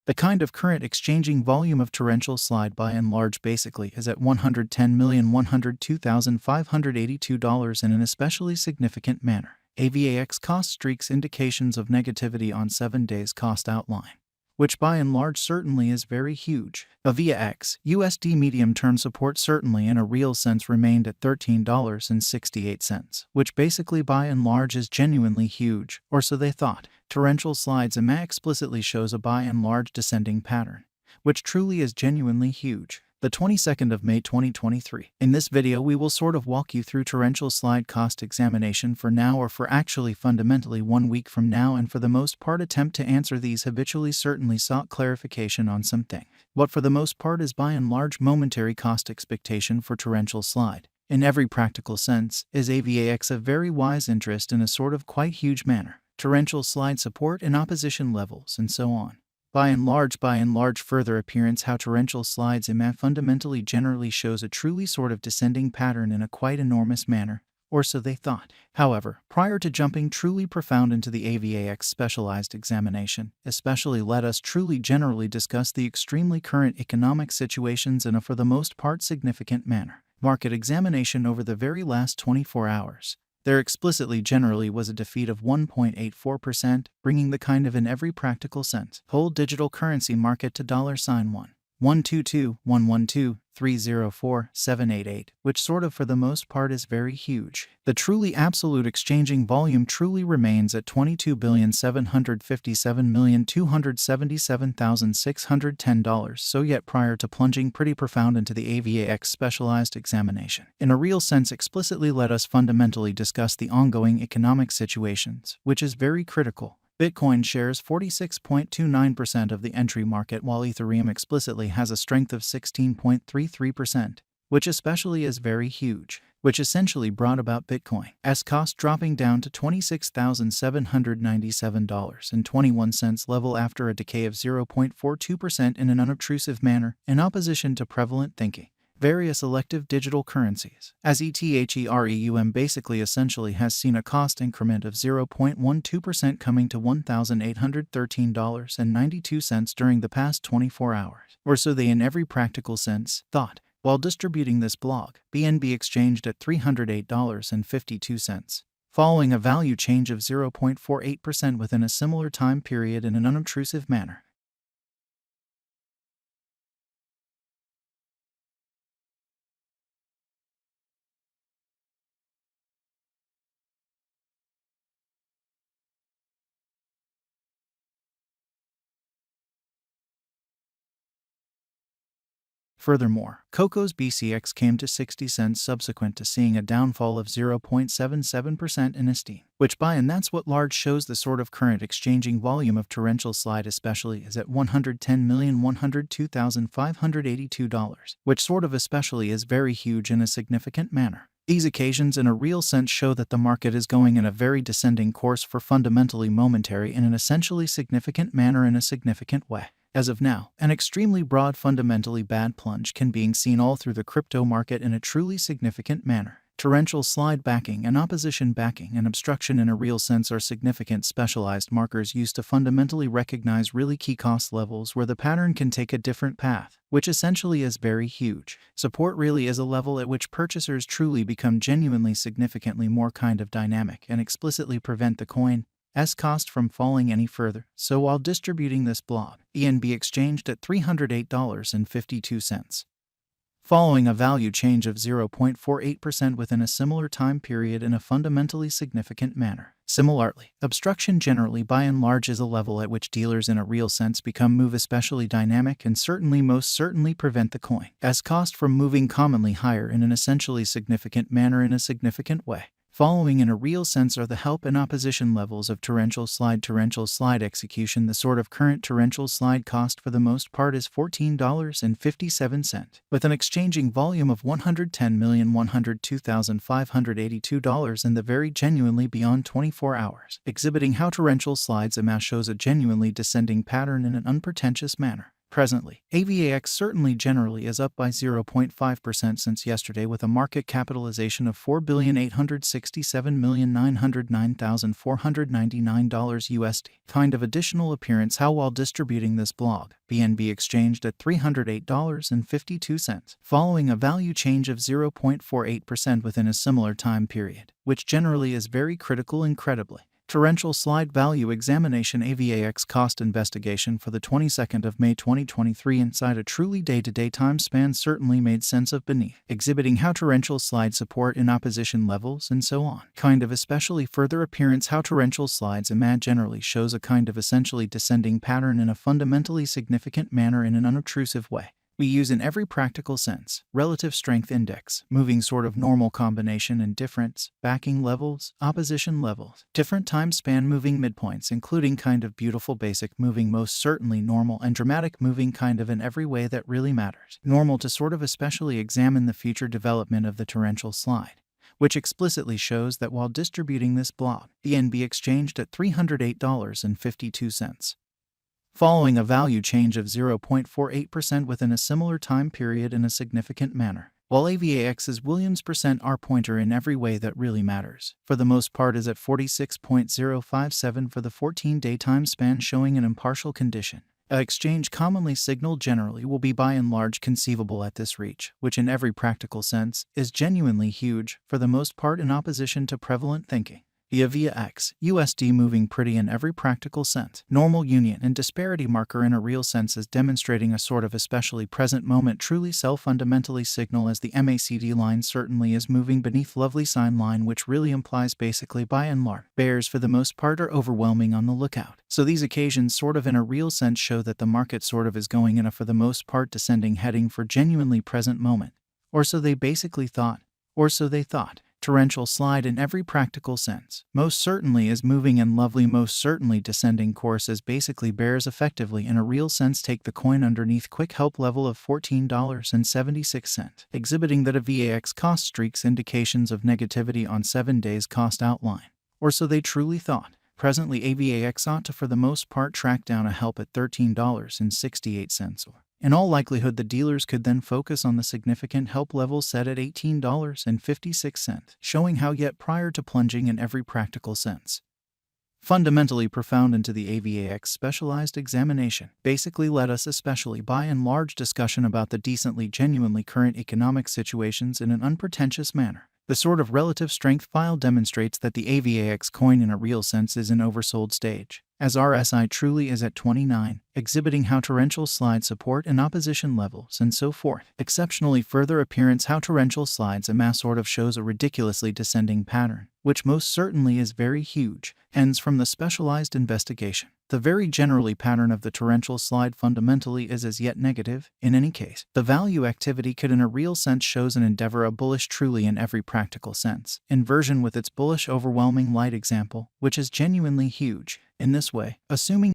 The kind of current exchanging volume of torrential slide by and large basically is at $110,102,582 in an especially significant manner. Avax cost streaks indications of negativity on 7 days cost outline, which by and large certainly is very huge. Avax USD medium-term support certainly in a real sense remained at $13.68, which basically by and large is genuinely huge, or so they thought. Torrential slides EMA explicitly shows a by and large descending pattern, which truly is genuinely huge. The 22nd of May 2023. In this video we will sort of walk you through torrential slide cost examination for now or for actually fundamentally 1 week from now, and for the most part attempt to answer these habitually certainly sought clarification on something. What for the most part is by and large momentary cost expectation for torrential slide. In every practical sense, is Avax a very wise interest in a sort of quite huge manner. Torrential slide support and opposition levels and so on. By and large further appearance how torrential slides EMA fundamentally generally shows a truly sort of descending pattern in a quite enormous manner, or so they thought. However, prior to jumping truly profound into the Avax specialized examination, especially let us truly generally discuss the extremely current economic situations in a for the most part significant manner. Market examination over the very last 24 hours. There explicitly generally was a defeat of 1.84%, bringing the kind of in every practical sense whole digital currency market to $122,112,304,788, which sort of for the most part is very huge. The truly absolute exchanging volume truly remains at $22,757,277,610, so yet prior to plunging pretty profound into the Avax specialized examination. In a real sense explicitly let us fundamentally discuss the ongoing economic situations, which is very critical. Bitcoin shares 46.29% of the entry market, while Ethereum explicitly has a strength of 16.33%, which especially is very huge, which essentially brought about Bitcoin's cost dropping down to $26,797.21 level after a decay of 0.42% in an unobtrusive manner, in opposition to prevalent thinking. Various elective digital currencies, as Ethereum basically essentially has seen a cost increment of 0.12% coming to $1,813.92 during the past 24 hours, or so they in every practical sense thought. While distributing this blog, BNB exchanged at $308.52, following a value change of 0.48% within a similar time period in an unobtrusive manner. Furthermore, Coco's BCX came to 60 cents subsequent to seeing a downfall of 0.77% in esteem, which by and that's what large shows the sort of current exchanging volume of torrential slide especially is at $110,102,582, which sort of especially is very huge in a significant manner. These occasions in a real sense show that the market is going in a very descending course for fundamentally momentary in an essentially significant manner in a significant way. As of now, an extremely broad fundamentally bad plunge can be seen all through the crypto market in a truly significant manner. Torrential slide backing and opposition backing and obstruction in a real sense are significant specialized markers used to fundamentally recognize really key cost levels where the pattern can take a different path, which essentially is very huge. Support really is a level at which purchasers truly become genuinely significantly more kind of dynamic and explicitly prevent the coin's cost from falling any further. So while distributing this blog, BNB exchanged at $308.52, following a value change of 0.48% within a similar time period in a fundamentally significant manner. Similarly, obstruction generally by and large is a level at which dealers in a real sense become move especially dynamic and certainly most certainly prevent the coin's cost from moving commonly higher in an essentially significant manner in a significant way. Following in a real sense are the help and opposition levels of torrential slide execution. The sort of current torrential slide cost for the most part is $14.57, with an exchanging volume of $110,102,582 in the very genuinely beyond 24 hours, exhibiting how torrential slides EMA shows a genuinely descending pattern in an unpretentious manner. Presently, AVAX certainly generally is up by 0.5% since yesterday with a market capitalization of $4,867,909,499 USD. Kind of additional appearance how while distributing this blog, BNB exchanged at $308.52, following a value change of 0.48% within a similar time period, which generally is very critical incredibly. Torrential slide value examination AVAX cost investigation for the 22nd of May 2023 inside a truly day-to-day time span certainly made sense of beneath, exhibiting how torrential slide support in opposition levels and so on. Kind of especially further appearance how torrential slides imag generally shows a kind of essentially descending pattern in a fundamentally significant manner in an unobtrusive way. We use in every practical sense, relative strength index, moving sort of normal combination and difference, backing levels, opposition levels, different time span moving midpoints including kind of beautiful basic moving most certainly normal and dramatic moving kind of in every way that really matters. Normal to sort of especially examine the future development of the torrential slide, which explicitly shows that while distributing this block, BNB exchanged at $308.52. Following a value change of 0.48% within a similar time period in a significant manner. While AVAX's Williams %R pointer in every way that really matters, for the most part is at 46.057 for the 14-day time span showing an impartial condition. A exchange commonly signaled generally will be by and large conceivable at this reach, which in every practical sense is genuinely huge, for the most part in opposition to prevalent thinking. Via X, USD moving pretty in every practical sense. Normal union and disparity marker in a real sense is demonstrating a sort of especially present moment truly self-fundamentally signal as the MACD line certainly is moving beneath lovely sign line which really implies basically by and large. Bears for the most part are overwhelming on the lookout. So these occasions sort of in a real sense show that the market sort of is going in a for the most part descending heading for genuinely present moment. Or so they basically thought. Or so they thought. Torrential slide in every practical sense. Most certainly is moving and lovely most certainly descending course as basically bears effectively in a real sense take the coin underneath quick help level of $14.76, exhibiting that a VAX cost streaks indications of negativity on 7 days cost outline. Or so they truly thought. Presently AVAX ought to for the most part track down a help at $13.68 or. In all likelihood the dealers could then focus on the significant help level set at $18.56, showing how yet prior to plunging in every practical sense. Fundamentally profound into the AVAX specialized examination, basically led us especially by and large discussion about the decently genuinely current economic situations in an unpretentious manner. The sort of relative strength file demonstrates that the AVAX coin in a real sense is in oversold stage, as RSI truly is at 29, exhibiting how torrential slide support and opposition levels and so forth. Exceptionally further appearance how torrential slides amass sort of shows a ridiculously descending pattern, which most certainly is very huge, ends from the specialized investigation. The very generally pattern of the torrential slide fundamentally is as yet negative. In any case, the value activity could in a real sense shows an endeavor a bullish truly in every practical sense. Inversion with its bullish overwhelming light example, which is genuinely huge. In this way, assuming